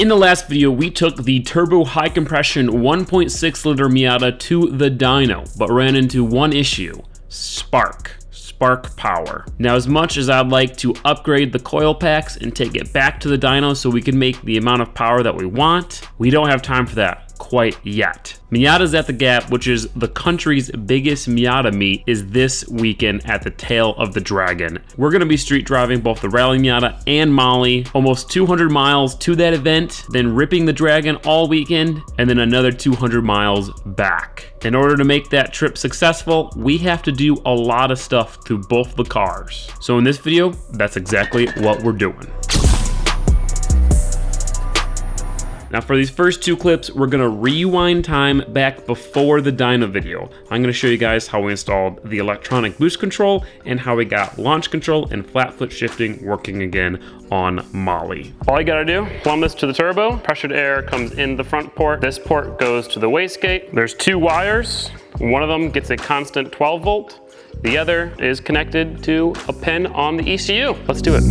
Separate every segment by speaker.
Speaker 1: In the last video, we took the turbo high compression 1.6 liter Miata to the dyno, but ran into one issue: spark power. Now, as much as I'd like to upgrade the coil packs and take it back to the dyno so we can make the amount of power that we want, we don't have time for that quite yet. Miata's at the Gap, which is the country's biggest Miata meet, is this weekend at the Tail of the Dragon. We're gonna be street driving both the Rally Miata and Molly, almost 200 miles to that event, then ripping the Dragon all weekend, and then another 200 miles back. In order to make that trip successful, we have to do a lot of stuff to both the cars. So in this video, that's exactly what we're doing. Now for these first two clips, we're gonna rewind time back before the dyno video. I'm gonna show you guys how we installed the electronic boost control and how we got launch control and flat foot shifting working again on Molly. All you gotta do, plumb this to the turbo. Pressured air comes in the front port. This port goes to the wastegate. There's two wires. One of them gets a constant 12 volt. The other is connected to a pin on the ECU. Let's do it.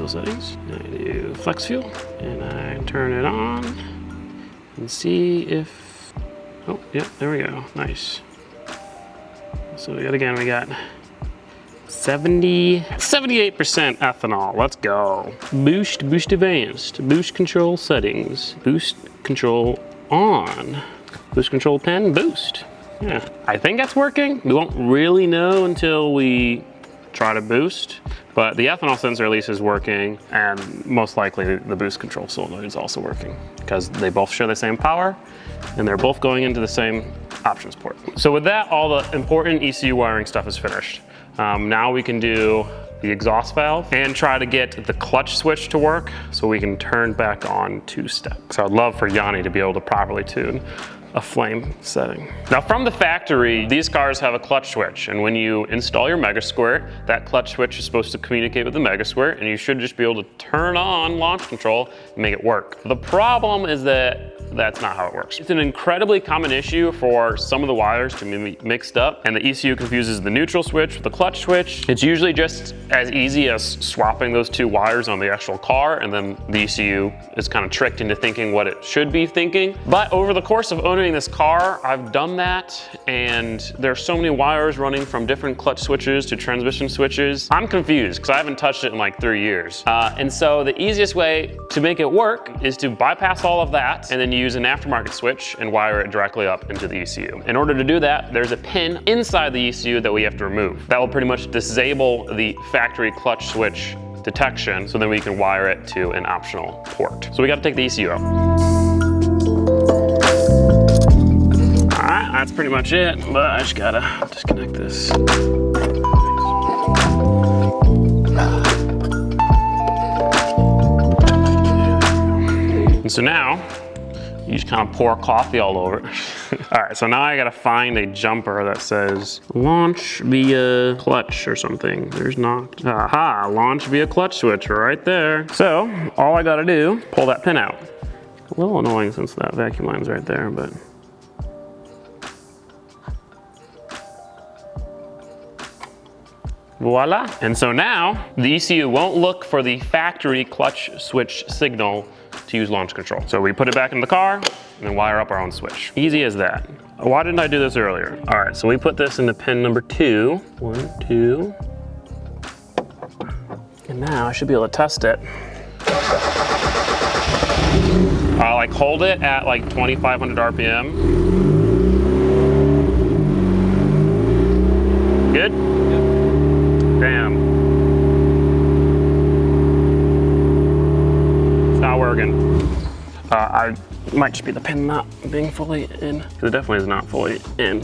Speaker 1: Settings. I do flex fuel and I turn it on and see if, oh yeah, there we go, nice. So yet again we got 78% ethanol. Let's go. Boost advanced, boost control settings, boost control on, boost control pen, boost. Yeah, I think that's working. We won't really know until we try to boost, but the ethanol sensor at least is working, and most likely the boost control solenoid is also working because they both share the same power and they're both going into the same options port. So with that, all the important ECU wiring stuff is finished. Now we can do the exhaust valve and try to get the clutch switch to work so we can turn back on two-step. So I'd love for Yanni to be able to properly tune a flame setting. Now from the factory, these cars have a clutch switch, and when you install your Mega Squirt, that clutch switch is supposed to communicate with the Mega Squirt, and you should just be able to turn on launch control and make it work. The problem is that that's not how it works. It's an incredibly common issue for some of the wires to be mixed up, and the ECU confuses the neutral switch with the clutch switch. It's usually just as easy as swapping those two wires on the actual car, and then the ECU is kind of tricked into thinking what it should be thinking. But over the course of owning this car, I've done that, and there's so many wires running from different clutch switches to transmission switches. I'm confused because I haven't touched it in like 3 years. And so the easiest way to make it work is to bypass all of that and then use an aftermarket switch and wire it directly up into the ECU. In order to do that, there's a pin inside the ECU that we have to remove. That will pretty much disable the factory clutch switch detection, so then we can wire it to an optional port. So we got to take the ECU out. All right, that's pretty much it, but I just gotta disconnect this. And so now, you just kind of pour coffee all over it. All right, so now I gotta find a jumper that says launch via clutch or something. There's not, aha, launch via clutch switch right there. So all I gotta do, pull that pin out. A little annoying since that vacuum line's right there, but. Voila. And so now the ECU won't look for the factory clutch switch signal to use launch control. So we put it back in the car and then wire up our own switch. Easy as that. Why didn't I do this earlier? All right, so we put this into pin number 2. 1, 2. And now I should be able to test it. I'll like hold it at like 2,500 RPM. Good? Yep. Damn. working. I might just be the pin not being fully in. It definitely is not fully in.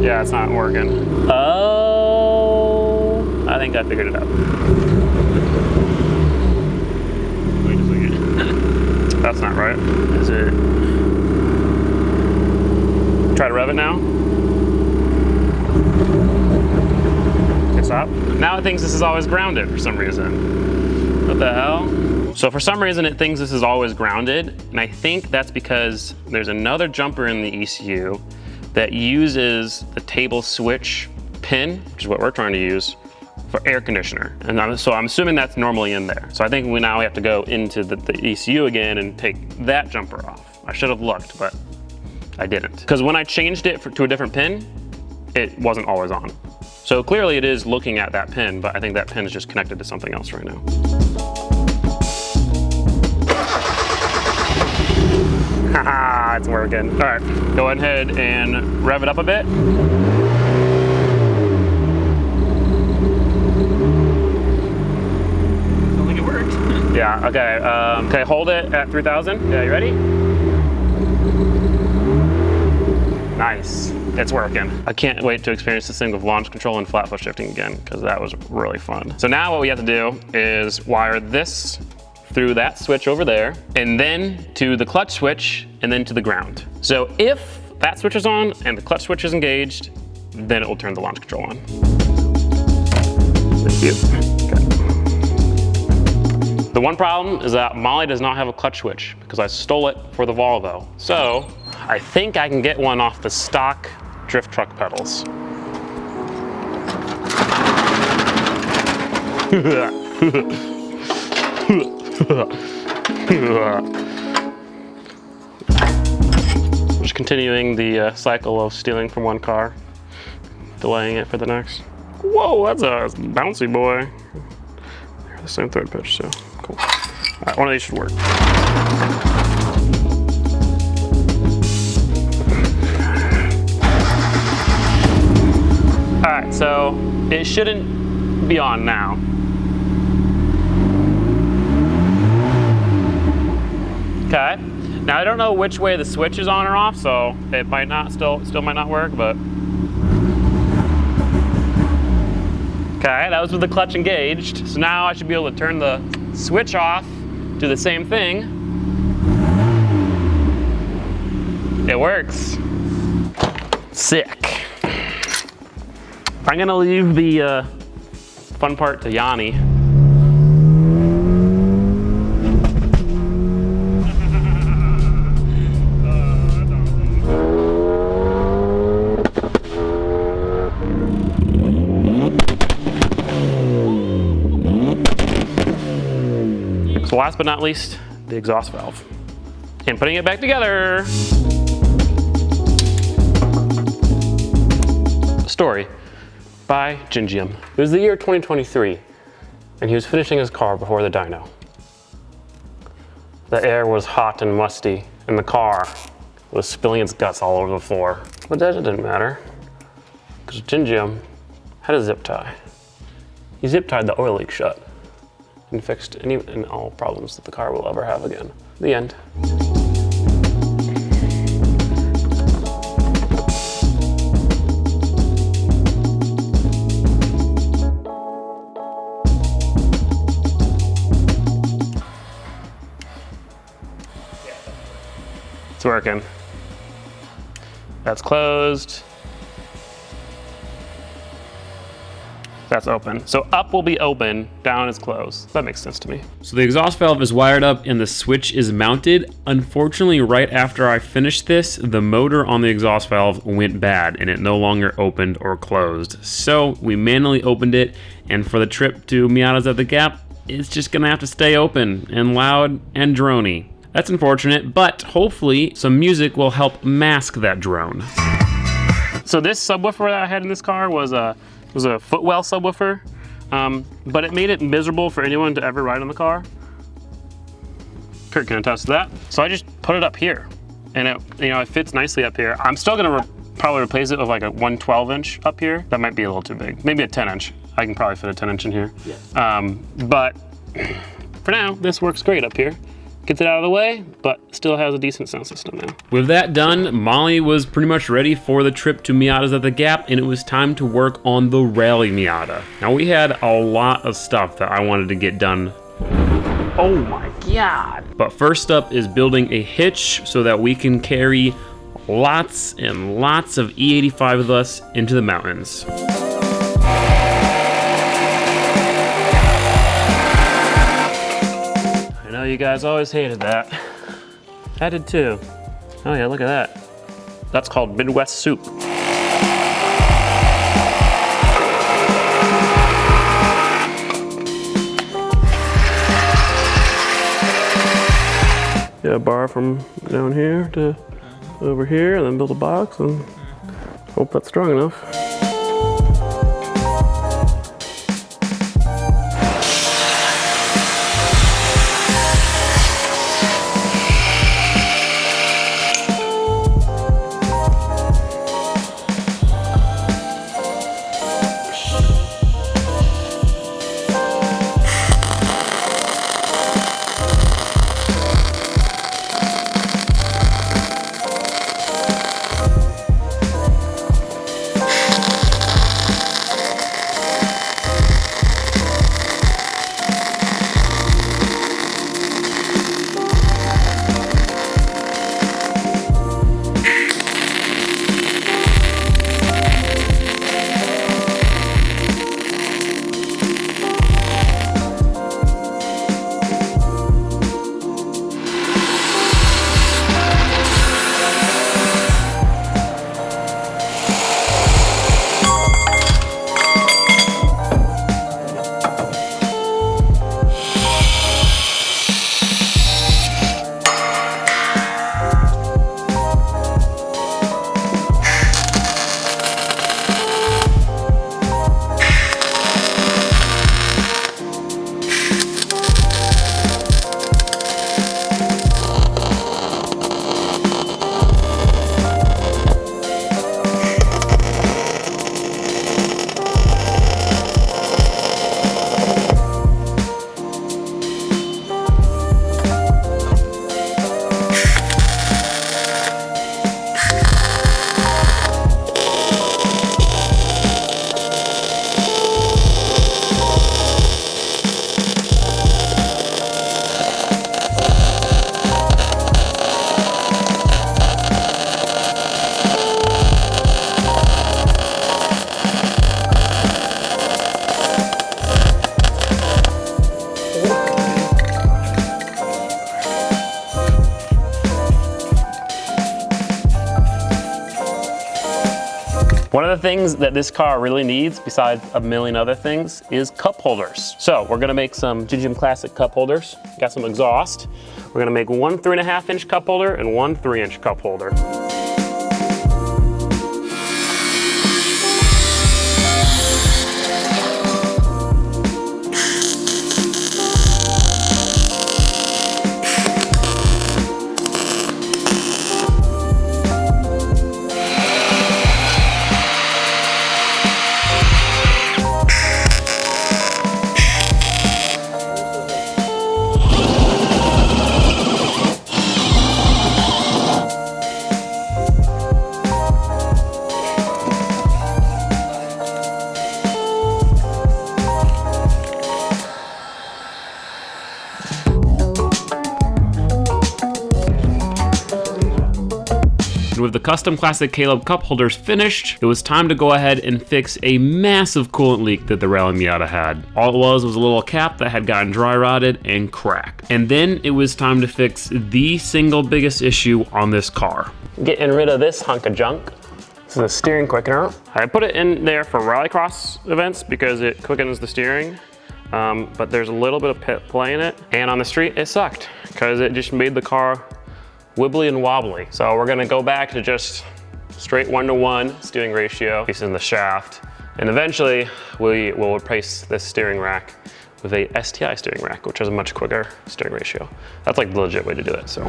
Speaker 1: Yeah, it's not working. Oh, I think I figured it out. Wait a second. That's not right, is it? Try to rev it now. Stop. Now it thinks this is always grounded for some reason. What the hell? So for some reason it thinks this is always grounded, and I think that's because there's another jumper in the ECU that uses the table switch pin, which is what we're trying to use, for air conditioner. And so I'm assuming that's normally in there. So I think we have to go into the ECU again and take that jumper off. I should have looked, but I didn't. Because when I changed it to a different pin, it wasn't always on. So clearly it is looking at that pin, but I think that pin is just connected to something else right now. Haha, it's working. All right, go ahead and rev it up a bit. I don't think it worked. Yeah, okay. Okay, hold it at 3,000. Yeah, you ready? Nice. It's working. I can't wait to experience this thing with launch control and flat foot shifting again, because that was really fun. So now what we have to do is wire this through that switch over there, and then to the clutch switch, and then to the ground. So if that switch is on and the clutch switch is engaged, then it will turn the launch control on. Okay. The one problem is that Molly does not have a clutch switch because I stole it for the Volvo. So I think I can get one off the stock drift truck pedals. Just continuing the cycle of stealing from one car, delaying it for the next. Whoa, that's a bouncy boy. They're the same thread pitch, so cool. All right, one of these should work. All right, so it shouldn't be on now. Okay, now I don't know which way the switch is on or off, so it might not, still might not work, but. Okay, that was with the clutch engaged. So now I should be able to turn the switch off, do the same thing. It works. Sick. I'm gonna leave the fun part to Yanni. So last but not least, the exhaust valve. And putting it back together. Story by Gingium. It was the year 2023, and he was finishing his car before the dyno. The air was hot and musty, and the car was spilling its guts all over the floor. But that didn't matter, because Gingium had a zip tie. He zip tied the oil leak shut and fixed any and all problems that the car will ever have again. The end. It's working. That's closed. That's open. So up will be open, down is closed. That makes sense to me. So the exhaust valve is wired up and the switch is mounted. Unfortunately, right after I finished this, the motor on the exhaust valve went bad and it no longer opened or closed. So we manually opened it, and for the trip to Miata's at the Gap, it's just gonna have to stay open and loud and droney. That's unfortunate, but hopefully some music will help mask that drone. So this subwoofer that I had in this car was a footwell subwoofer, but it made it miserable for anyone to ever ride in the car. Kurt can attest to that. So I just put it up here, and it fits nicely up here. I'm still gonna probably replace it with like a 112 inch up here. That might be a little too big. Maybe a 10 inch. I can probably fit a 10 inch in here. Yeah. But for now, this works great up here. Gets it out of the way, but still has a decent sound system now. With that done, Molly was pretty much ready for the trip to Miata's at the Gap, and it was time to work on the Rally Miata. Now we had a lot of stuff that I wanted to get done. Oh my God. But first up is building a hitch so that we can carry lots and lots of E85 with us into the mountains. I know you guys always hated that. I did too. Oh yeah, look at that. That's called Midwest soup. Get a bar from down here to over here, and then build a box, and hope that's strong enough. One of the things that this car really needs, besides a million other things, is cup holders. So we're gonna make some Gingium Classic cup holders. Got some exhaust. We're gonna make one 3.5 inch cup holder and one 3 inch cup holder. And with the custom Classic Caleb cup holders finished, it was time to go ahead and fix a massive coolant leak that the Rally Miata had. All it was a little cap that had gotten dry rotted and cracked. And then it was time to fix the single biggest issue on this car. Getting rid of this hunk of junk. This is a steering quickener. I put it in there for rallycross events because it quickens the steering. But there's a little bit of pit play in it. And on the street, it sucked because it just made the car wibbly and wobbly. So we're gonna go back to just straight 1:1 steering ratio, piecing the shaft. And eventually we will replace this steering rack with a STI steering rack, which has a much quicker steering ratio. That's like the legit way to do it, so.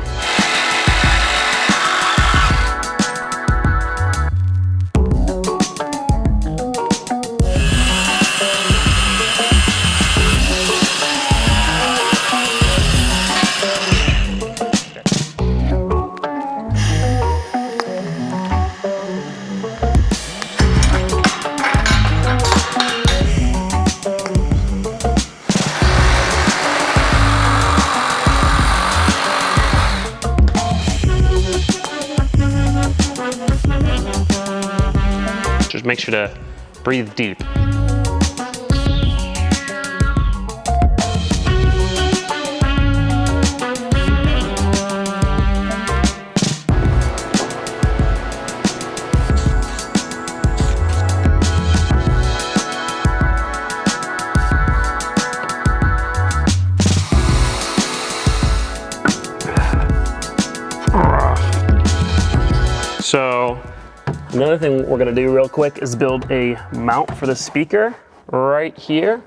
Speaker 1: make sure to breathe deep. So another thing we're gonna do real quick is build a mount for the speaker right here.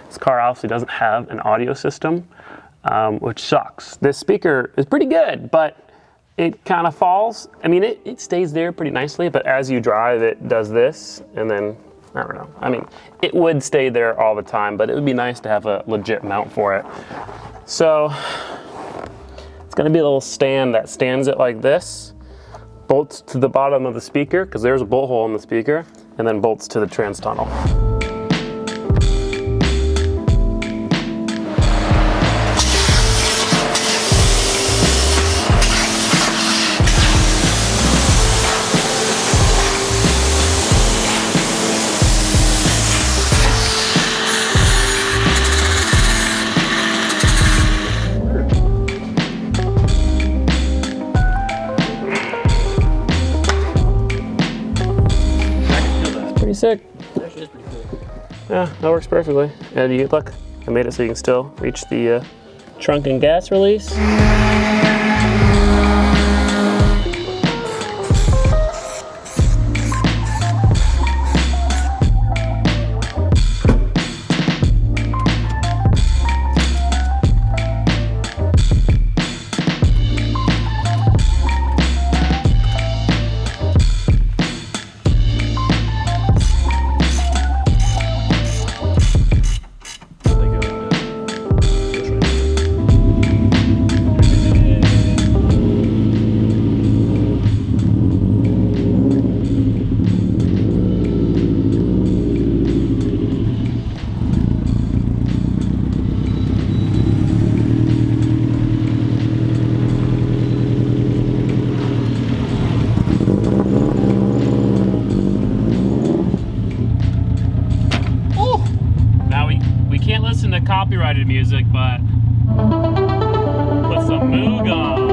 Speaker 1: This car obviously doesn't have an audio system, which sucks. This speaker is pretty good, but it kind of falls. I mean, it stays there pretty nicely, but as you drive, it does this, and then, I don't know. I mean, it would stay there all the time, but it would be nice to have a legit mount for it. So it's gonna be a little stand that stands it like this. Bolts to the bottom of the speaker, because there's a bolt hole in the speaker, and then bolts to the trans tunnel. Sick.
Speaker 2: Actually, it's pretty cool.
Speaker 1: Yeah, that works perfectly. And you look, I made it so you can still reach the trunk and gas release. Copyrighted music, but put some moog on.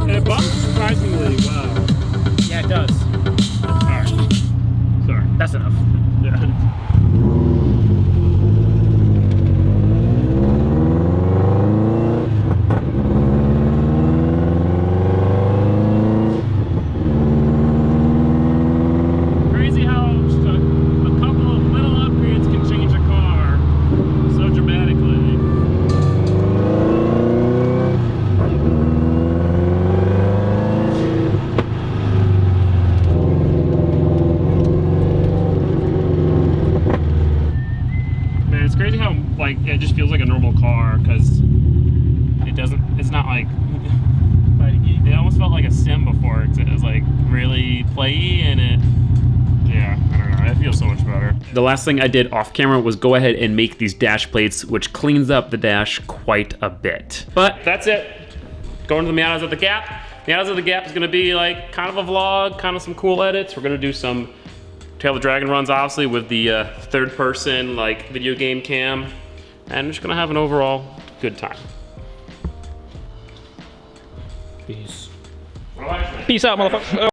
Speaker 1: It bumps surprisingly well.
Speaker 2: Yeah, it does.
Speaker 1: Alright. Sorry.
Speaker 2: That's enough.
Speaker 1: Yeah. Like it just feels like a normal car because it doesn't. It's not like it almost felt like a sim before. It was like really playy and it. Yeah, I don't know. It feels so much better.
Speaker 3: The last thing I did off camera was go ahead and make these dash plates, which cleans up the dash quite a bit. But
Speaker 1: that's it. Going to the Miatas at the Gap. Miatas at the Gap is going to be like kind of a vlog, kind of some cool edits. We're going to do some Tail the Dragon runs, obviously, with the third person like video game cam. And we're just gonna have an overall good time.
Speaker 2: Peace.
Speaker 1: All right,
Speaker 2: Peace out, motherfucker.